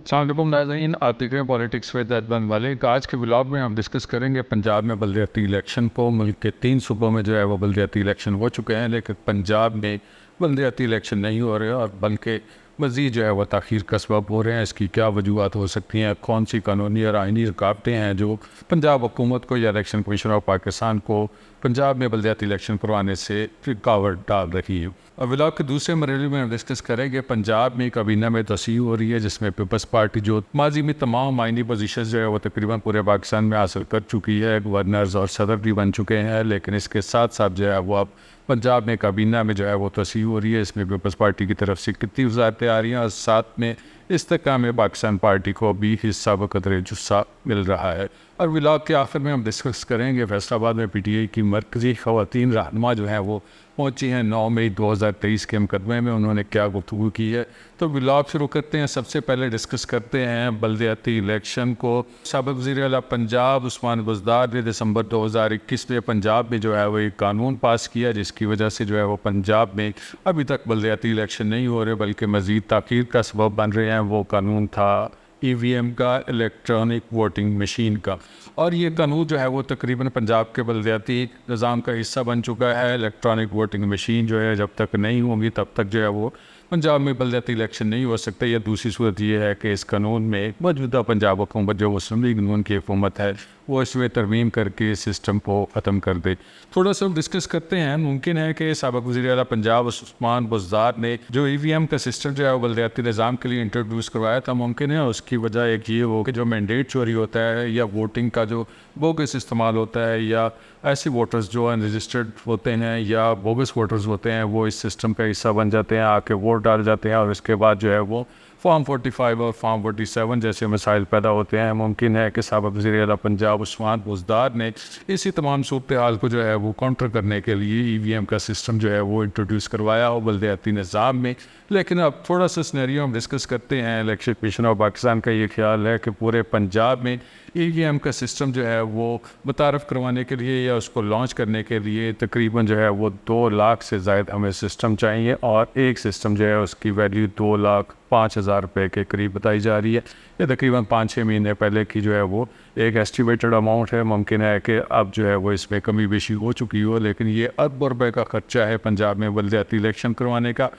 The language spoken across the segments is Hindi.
सलामुकुम नाज़रीन, आप देख रहे हैं पॉलिटिक्स विद अदनान मलिक। आज के व्लॉग में हम डिस्कस करेंगे पंजाब में बलदियाती इलेक्शन को। मुल्क के 3 सूबों में जो है वो बलदियाती इलेक्शन हो चुके हैं, लेकिन पंजाब में बलदियाती इलेक्शन नहीं हो रहे और बल्कि मज़ीद जो है वह ताख़ीर का सबब हो रहे हैं। इसकी क्या वजूहत हो सकती हैं, कौन सी कानूनी और आइनी रुकावटें हैं जो पंजाब हुकूमत को या इलेक्शन कमीशन ऑफ पाकिस्तान को पंजाब में बलदियाती इलेक्शन करवाने से रुकावट डाल रही है। और व्लॉग के दूसरे मरहले में हम डिस्कस करेंगे पंजाब में काबीना में तोसी हो रही है, जिसमें पीपल्स पार्टी जो माजी में तमाम आइनी पोजीशन जो है वो तकरीबन पूरे पाकिस्तान में हासिल कर चुकी है, गवर्नर्स और सदर भी बन चुके हैं, लेकिन इसके साथ साथ जो है वो अब पंजाब में काबीना में जो है वो तोसी हो रही है। इसमें पीपल्स पार्टी की तरफ से कितनी वजारतें आ रही हैं और साथ में इस्तेकाम पाकिस्तान पार्टी को भी हिस्सा बकदरे जुस्सा मिल रहा है। और व्लॉग के आखिर में हम डिस्कस करेंगे फैसलाबाद में PTI की मरकज़ी ख़वातीन रहनुमा जो हैं वो पहुंची हैं 9 मई 2023 के मुकदमे में, उन्होंने क्या गुफ्तगू की है। तो व्लॉग शुरू करते हैं। सबसे पहले डिस्कस करते हैं बलदियाती इलेक्शन को। साबिक़ वज़ीर आला पंजाब उस्मान बुज़दार ने दिसंबर 2021 में पंजाब में जो है वो एक कानून पास किया, जिसकी वजह से जो है वो पंजाब में अभी तक बलदियाती इलेक्शन नहीं हो रहे बल्कि मज़ीद ताख़ीर का सबब बन रहे हैं। वो कानून था EVM का, इलेक्ट्रॉनिक वोटिंग मशीन का। और ये कानून जो है वो तकरीबन पंजाब के बलदियाती निज़ाम का हिस्सा बन चुका है। इलेक्ट्रॉनिक वोटिंग मशीन जो है जब तक नहीं होगी तब तक जो है वो पंजाब में बलदियाती इलेक्शन नहीं हो सकता। या दूसरी सूरत ये है कि इस कानून में मौजूदा पंजाब हुकूमत जो मुस्लिम लीग नून की हुकूमत है वो इसमें तरमीम करके इस सिस्टम को ख़त्म कर दे। थोड़ा सा डिस्कस करते हैं। मुमकिन है कि साबिक़ वज़ीर आला पंजाब उस्मान बुज़दार ने जो EVM का सिस्टम जो है वो बलदियाती निज़ाम के लिए इंट्रोड्यूस करवाया था, मुमकिन है उसकी वजह एक ये हो कि जो मैंडेट चोरी होता है या वोटिंग का जो बोगस इस्तेमाल होता है या ऐसे वोटर्स जो अनरजिस्टर्ड होते हैं या बोगस वोटर्स होते हैं वो इस सिस्टम का हिस्सा बन जाते हैं, आके वोट डाल जाते हैं और उसके बाद जो है वो फॉर्म 45 और फॉर्म 47 जैसे मसाइल पैदा होते हैं। मुमकिन है कि साबिक़ वज़ीर आला पंजाब उस्मान बुज़दार ने इसी तमाम सूरत हाल को जो है वो काउंटर करने के लिए EVM का सिस्टम जो है वो इंट्रोड्यूस करवाया हो बलदियाती निज़ाम में। लेकिन अब थोड़ा सा सिनेरियो हम डिस्कस करते हैं। इलेक्शन कमीशन ऑफ पाकिस्तान का ये ख्याल है कि पूरे पंजाब में EVM का सिस्टम जो है वो मुतारफ़ करवाने के लिए या उसको लॉन्च करने के लिए तकरीबन जो है वो 2 लाख से ज़ायद हमें सिस्टम चाहिए और एक सिस्टम जो है उसकी वैल्यू 2,05,000 रुपये के करीब बताई जा रही है। ये तकरीबन 5-6 महीने पहले की जो है वो एक एस्टिमेटेड अमाउंट है। मुमकिन है कि अब जो है वो इसमें कमी बेशी हो चुकी हो, लेकिन ये अरबों रुपये का ख़र्चा है पंजाब में बलदियाती इलेक्शन करवाने का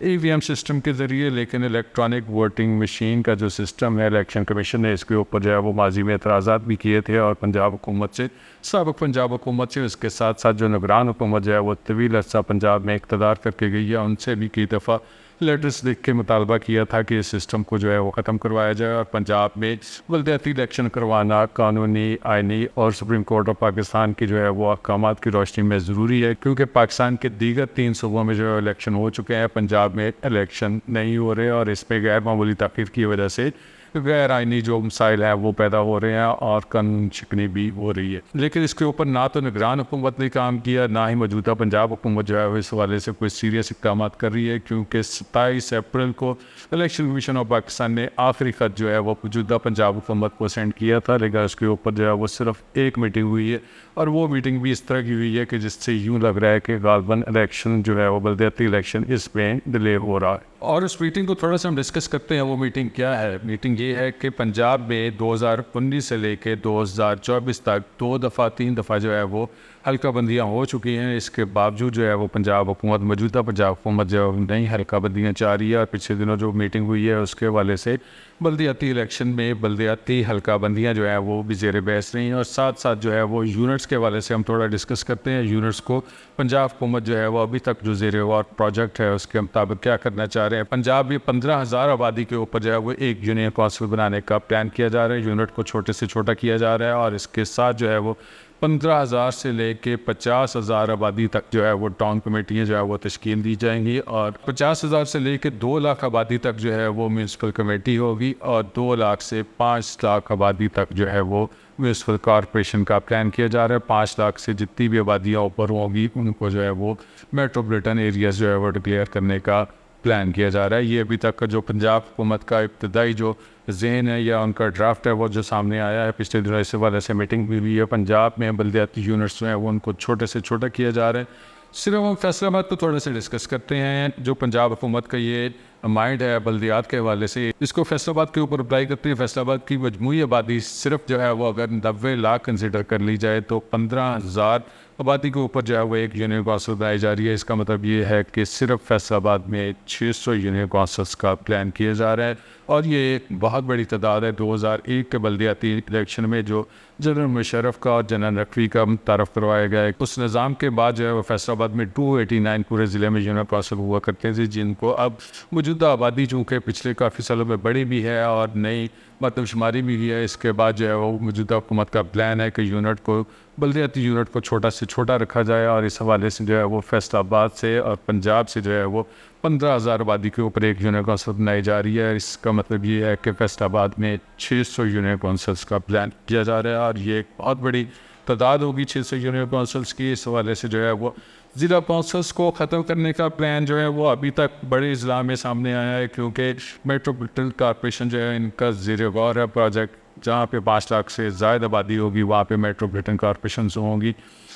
EVM सिस्टम के ज़रिए। लेकिन इलेक्ट्रॉनिक वोटिंग मशीन का जो सिस्टम है, इलेक्शन कमीशन ने इसके ऊपर जो है वो माजी में एतराज़ात भी किए थे और पंजाब हुकूमत से, साबिक़ पंजाब हुकूमत से, उसके साथ साथ जो निगरान हुकूमत जो है वो तवील अर्सा पंजाब में इक़्तिदार करके गई है, उनसे भी कई दफ़ा लेटर्स लिख के मुतालबा किया था कि इस सिस्टम को जो है वो ख़त्म करवाया जाए और पंजाब में बलदियाती इलेक्शन करवाना कानूनी, आइनी और सुप्रीम कोर्ट ऑफ पाकिस्तान की जो है वो अहकामात की रोशनी में ज़रूरी है, क्योंकि पाकिस्तान के दीगर 3 सूबों में जो है इलेक्शन हो चुके हैं, पंजाब में इलेक्शन नहीं हो रहे और इसमें गैर मामूली ताख़ीर की वजह से गैर आइनी जो मसाइल हैं वो पैदा हो रहे हैं और कानून शिकनी भी हो रही है। लेकिन इसके ऊपर ना तो निगरान हुकूमत ने काम किया, ना ही मौजूदा पंजाब हुकूमत जो है वो इस हवाले से कोई सीरियस इक़दाम कर रही है, क्योंकि 27 अप्रैल को इलेक्शन कमीशन ऑफ पाकिस्तान ने आखिरी ख़त जो है वो मौजूदा पंजाब हुकूमत को सेंड किया था, लेकिन उसके ऊपर जो है वो सिर्फ एक मीटिंग हुई है और वो मीटिंग भी इस तरह की हुई है कि जिससे यूँ लग रहा है कि गालबन इलेक्शन जो है वो बलदियाती इलेक्शन इसमें डिले हो रहा है। और उस मीटिंग को थोड़ा सा हम डिस्कस करते हैं। वो मीटिंग क्या है? मीटिंग ये है कि पंजाब में 2019 से लेके 2024 तक 2 दफ़ा 3 दफ़ा जो है वो हल्का बंदियाँ हो चुकी हैं। इसके बावजूद जो है वो पंजाब हुकूमत, मौजूदा पंजाब हुकूमत जो है नई हल्का बंदियाँ चाह रही है और पिछले दिनों जो मीटिंग हुई है उसके हवाले से बलदियाती इलेक्शन में बलदियाती हल्का बंदियाँ जो है वो भी ज़ेर बहस रही हैं। और साथ साथ जो है वो यूनिट्स के हवाले से हम थोड़ा डिस्कस करते हैं। यूनिट्स को पंजाब हुकूमत जो है वो अभी तक जो ज़ेर गौर प्रोजेक्ट है उसके मुताबिक क्या करना चाह रहे हैं। पंजाब में 15,000 आबादी के ऊपर जो है वो एक यूनियन काउंसिल बनाने का प्लान किया जा रहा है। यूनिट को छोटे से छोटा किया जा रहा है और इसके साथ जो है वो 15,000 से लेके 50,000 आबादी तक जो है वो टाउन कमेटियाँ जो है वो तश्कील दी जाएंगी और 50,000 से लेके 2 लाख आबादी तक जो है वो म्यूनसिपल कमेटी होगी और 2 लाख से 5 लाख आबादी तक जो है वो म्यूनसिपल कॉरपोरेशन का प्लान किया जा रहा है। 5 लाख से जितनी भी आबादियाँ ऊपर होंगी उनको जो है वो मेट्रोपॉलिटन एरियाज जो है वो डिक्लेयर करने का प्लान किया जा रहा है। ये अभी तक का जो पंजाब हुकूमत का इब्तदाई जो ज़हन है या उनका ड्राफ्ट है वो जो सामने आया है। पिछले दिनों इस वाले से मीटिंग भी हुई है। पंजाब में बलदियाती यूनिट्स जो हैं वो उनको छोटे से छोटा किया जा रहा है। सिर्फ हम फैसलाबाद को थोड़ा सा डिस्कस करते हैं। जो पंजाब हुकूमत का ये माइंड है बल्दियात के हवाले से, इसको फैसलाबाद के ऊपर अप्लाई करते हैं। फैसलाबाद की मजमूई आबादी सिर्फ जो है वो अगर 90 लाख कंसिडर कर ली जाए तो 15,000 आबादी के ऊपर जो है वो एक यूनियन कौंसिल बनाई जा रही है। इसका मतलब ये है कि सिर्फ फैसलाबाद में 600 यूनियन कौंसल्स का प्लान किया जा रहा है और ये एक बहुत बड़ी तादाद है। 2001 के बल्दियाती इलेक्शन में जो जनरल मुशर्रफ का और जनरल नकवी का तारफ़ करवाया गया है, उस निज़ाम के बाद जो है वो फैसलाबाद में 289 पूरे ज़िले में यूनियन कौंसिल हुआ करते थे, जिनको अब मौजूदा आबादी चूँकि पिछले काफ़ी सालों में बड़ी भी है और नई मरदमशुमारी भी हुई है, इसके बाद जो है वो मौजूदा हुकूमत का प्लान है कि यूनिट को बल्दियाती यूनिट को छोटा से छोटा रखा जाए और इस हवाले से जो है वो फैसलाबाद से और पंजाब से जो है वो 15,000 आबादी के ऊपर एक यूनियन कौंसिल बनाई जा रही है। इसका मतलब ये है कि फैसलाबाद में 600 यूनियन कौंसल्स का प्लान किया जा रहा है और ये एक बहुत बड़ी तादाद होगी 600 यूनियन कौंसल्स की। इस हवाले से जो है वो ज़िला कौंसल्स को ख़त्म करने का प्लान जो है वो अभी तक बड़े अजला में सामने आया है, क्योंकि मेट्रोपॉलिटन कॉरपोरेशन जो है इनका ज़ेर गौर है प्रोजेक्ट। जहाँ पे 5 लाख से ज़्यादा आबादी होगी वहाँ पे मेट्रोपॉलिटन कॉरपोरेशन होंगी।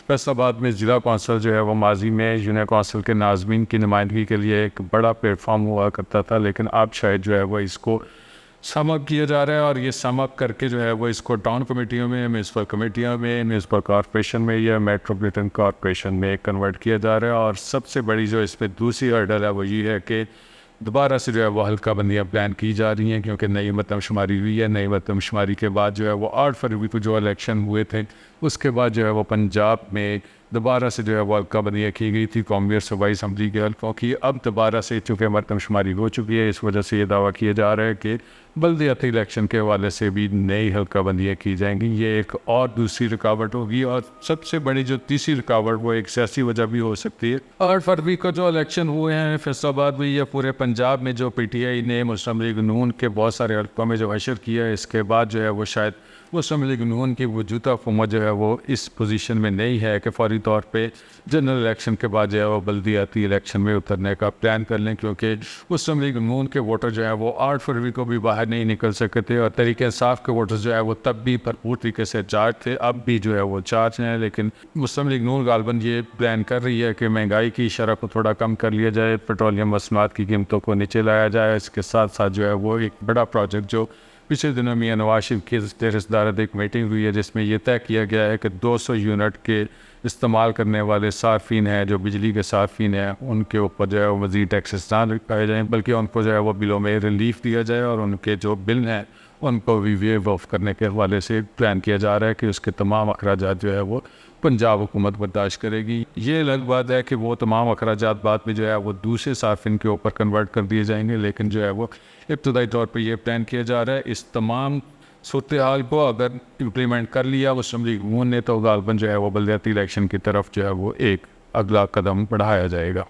फैसलाबाद में ज़िला कौंसिल जो है वो माजी में यूनियन कौंसिल के नाज़मीन की नुमाइंदगी के लिए एक बड़ा प्लेटफॉर्म हुआ करता था, लेकिन अब शायद जो है वो इसको सम अप किया जा रहा है और ये सम अप करके जो है वो इसको टाउन कमेटियों में, म्यूनसिपल कमेटियों में, म्यूनसिपल कॉरपोरेशन में या मेट्रोपॉलिटन कॉरपोरेशन में कन्वर्ट किया जा रहा है। और सबसे बड़ी जो इस पर दूसरी हर्डल है वो ये है कि दोबारा से जो है वो हल्का बंदियाँ प्लान की जा रही हैं, क्योंकि नई मरदमशुमारी हुई है। नई मरदमशुमारी के बाद जो है वो 8 फरवरी को जो इलेक्शन हुए थे उसके बाद जो है वो पंजाब में दोबारा से जो है वो हल्का बंदियाँ की गई थी कौमी और सूबाई असम्बली के हल्कों की। अब दोबारा से चूँकि मरदमशुमारी हो चुकी है, इस वजह से ये दावा किया जा रहा है कि बल्दियाती इलेक्शन के हवाले से भी नई हल्का बंदियाँ की जाएंगी। ये एक और दूसरी रुकावट होगी और सबसे बड़ी जो तीसरी रुकावट वो एक सियासी वजह भी हो सकती है। 8 फरवरी को जो इलेक्शन हुए हैं फैसलाबाद में या पूरे पंजाब में, जो PTI ने मुस्लिम लीग नून के बहुत सारे हल्कों में जो हशर किया है, इसके बाद जो है वो शायद मुस्लिम लीग नून की मौजूदा हुकूमत जो है वो इस पोजीशन में नहीं है कि फौरी तौर पे जनरल इलेक्शन के बाद जो है वो बल्दियाती इलेक्शन में उतरने का प्लान कर लें, क्योंकि मुस्लिम लीग नून के वोटर जो है वो 8 फरवरी को भी बाहर नहीं निकल सकते थे और तरीके इंसाफ के वोटर्स जो है वो तब भी भरपूर तरीके से चार्ज थे, अब भी जो है वो चार्ज हैं। लेकिन मुस्लिम लीग नून गालबन ये प्लान कर रही है कि महंगाई की शरह को थोड़ा कम कर लिया जाए, पेट्रोलियम मसनूआत की कीमतों को नीचे लाया जाए। इसके साथ साथ जो है वो एक बड़ा प्रोजेक्ट जो पिछले दिनों मियां नवाज शरीफ की ज़ेर-ए-सदारत एक मीटिंग हुई है जिसमें यह तय किया गया है कि 200 यूनिट के इस्तेमाल करने वाले सार्फिन हैं, जो बिजली के सार्फिन हैं, उनके ऊपर जो है वो मज़ीद टैक्सेस ना लगाए जाएँ, बल्कि उनको जो है वो बिलों में रिलीफ दिया जाए और उनके जो बिल हैं उनको भी वेव ऑफ करने के हवाले से प्लान किया जा रहा है कि उसके तमाम अखराजात जो है वो पंजाब हुकूमत बर्दाश्त करेगी। ये अलग बात है कि वो तमाम अखराजात बाद में जो है वो दूसरे सार्फिन के ऊपर कन्वर्ट कर दिए जाएंगे, लेकिन जो है वो इब्तदाई तौर पर यह प्लान किया जा रहा है। इस तमाम सूरत हाल को अगर इम्प्लीमेंट कर लिया मुस्लिम लीग नून ने तो गालबन जो है वो बल्दियाती इलेक्शन की तरफ जो है वो एक अगला कदम बढ़ाया जाएगा।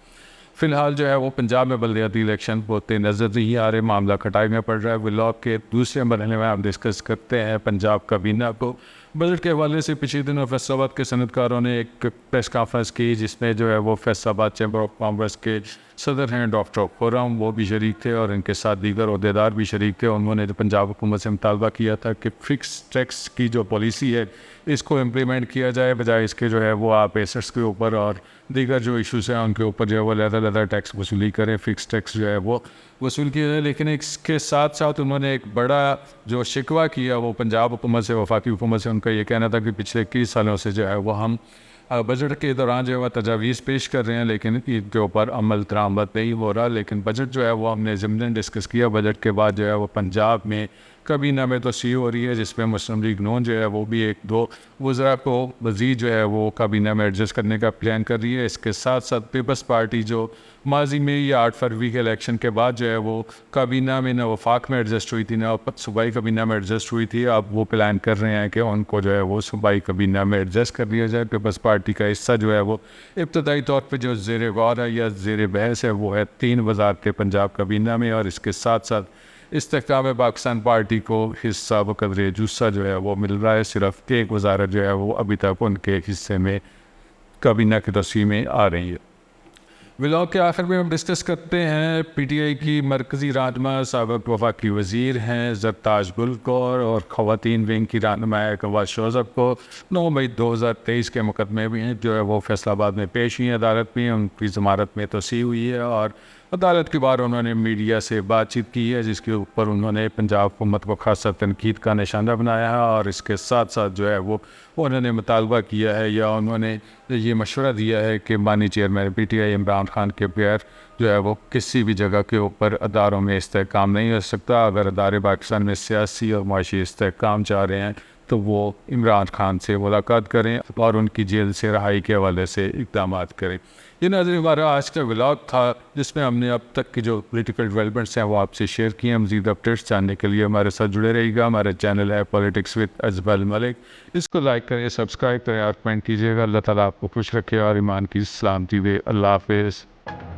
फ़िलहाल जो है वो पंजाब में बल्दियाती इलेक्शन होते नज़र नहीं आ रहे, मामला खटाई में पड़ रहा है। व्लॉग के दूसरे मरहले में हम डिस्कस करते हैं पंजाब काबीना को। बजट के हवाले से पिछले दिनों फैसलाबाद के सनतकारों ने एक प्रेस कॉन्फ्रेंस की जिसमें जो है वो फैसलाबाद चैम्बर ऑफ कॉमर्स के सदर हैं डॉक्टर खुर्रम, वो भी शरीक थे और इनके साथ दीगर अहदेदार भी शरीक थे। उन्होंने जो पंजाब हुकूमत से मुतालबा किया था कि फ़िक्स टैक्स की जो पॉलिसी है इसको इम्प्लीमेंट किया जाए, बजाय इसके जो है वो आप एसेट्स के ऊपर और दीगर जो इशूज़ हैं उनके ऊपर जो है वो लहदा टैक्स वसूली करें, फ़िक्स टैक्स जो है वो वसूल किया जाए। लेकिन इसके साथ साथ उन्होंने एक बड़ा जो शिकवा किया वो पंजाब हुकूमत से, वफाकी हुकूमत से, उनका ये कहना था कि पिछले 21 सालों से जो है वो हम बजट के दौरान जो है वह तजावीज़ पेश कर रहे हैं लेकिन इनके ऊपर अमल दरामद नहीं हो रहा। लेकिन बजट जो है वो हमने ज़िमनन डिस्कस किया। बजट के बाद जो है वो पंजाब में काबीना में तोसी हो रही है जिसमें मुस्लिम लीग नून जो है वो भी 1-2 वज़रा को मज़ीद जो है वो काबीना में एडजस्ट करने का प्लान कर रही है। इसके साथ साथ पीपल्स पार्टी जो माजी में या 8 फरवरी के इलेक्शन के बाद जो है वो काबीना में न वफाक में एडजस्ट हुई थी न सूबाई काबीना में एडजस्ट हुई थी, अब वो प्लान कर रहे हैं कि उनको जो है वो सूबाई काबीना में एडजस्ट कर लिया जाए। पीपल्स पार्टी का हिस्सा जो है वो इब्तदाई तौर पर जो ज़ेर गौर है या ज़ेर बहस है वो है 3 वज़ारतें पंजाब काबीना में, और इसके साथ साथ इस्तेहकाम पाकिस्तान पार्टी को हिस्सा बकदरे जुस्सा जो है वो मिल रहा है। सिर्फ एक वजारत जो है वो अभी तक उनके हिस्से में काबीना की तस्वीर में आ रही है। व्लॉग के आखिर में हम डिस्कस करते हैं PTI की मरकज़ी रहनुमा साबिक़ वफाकी वज़ीर हैं ज़रताज गुल कौर और ख़वातीन विंग की रहनुमा कवास शोज़ब को 9 मई 2023 के मुकदमे भी हैं जो है वो फैसलाबाद में पेश हुई हैं, अदालत में उनकी ज़मानत में तोसी हुई है और अदालत के बाहर उन्होंने मीडिया से बातचीत की है, जिसके ऊपर उन्होंने पंजाब हुकूमत को खासा तनकीद का निशाना बनाया है और इसके साथ साथ जो है वो उन्होंने मुतालबा किया है या उन्होंने ये मशवरा दिया है कि बानी चेयरमैन PTI इमरान खान के बगैर जो है वो किसी भी जगह के ऊपर अदारों में इस्तेहकाम नहीं हो सकता। अगर अदारे पाकिस्तान में सियासी और माशी इस्तेहकाम चाह रहे हैं तो वो इमरान खान से मुलाकात करें और उनकी जेल से रहाई के हवाले से इक़दाम करें। ये नाज़रीन हमारा आज का व्लॉग था, जिसमें हमने अब तक की जो पॉलिटिकल डेवलपमेंट्स हैं वो आपसे शेयर किए हैं। मज़ीद अपडेट्स जानने के लिए हमारे साथ जुड़े रहिएगा। हमारा चैनल है पॉलिटिक्स विद अजमल मलिक, इसको लाइक करें, सब्सक्राइब करें और कमेंट कीजिएगा। अल्लाह ताला आपको खुश रखे और ईमान की सलामती दे। अल्लाह हाफ़िज़।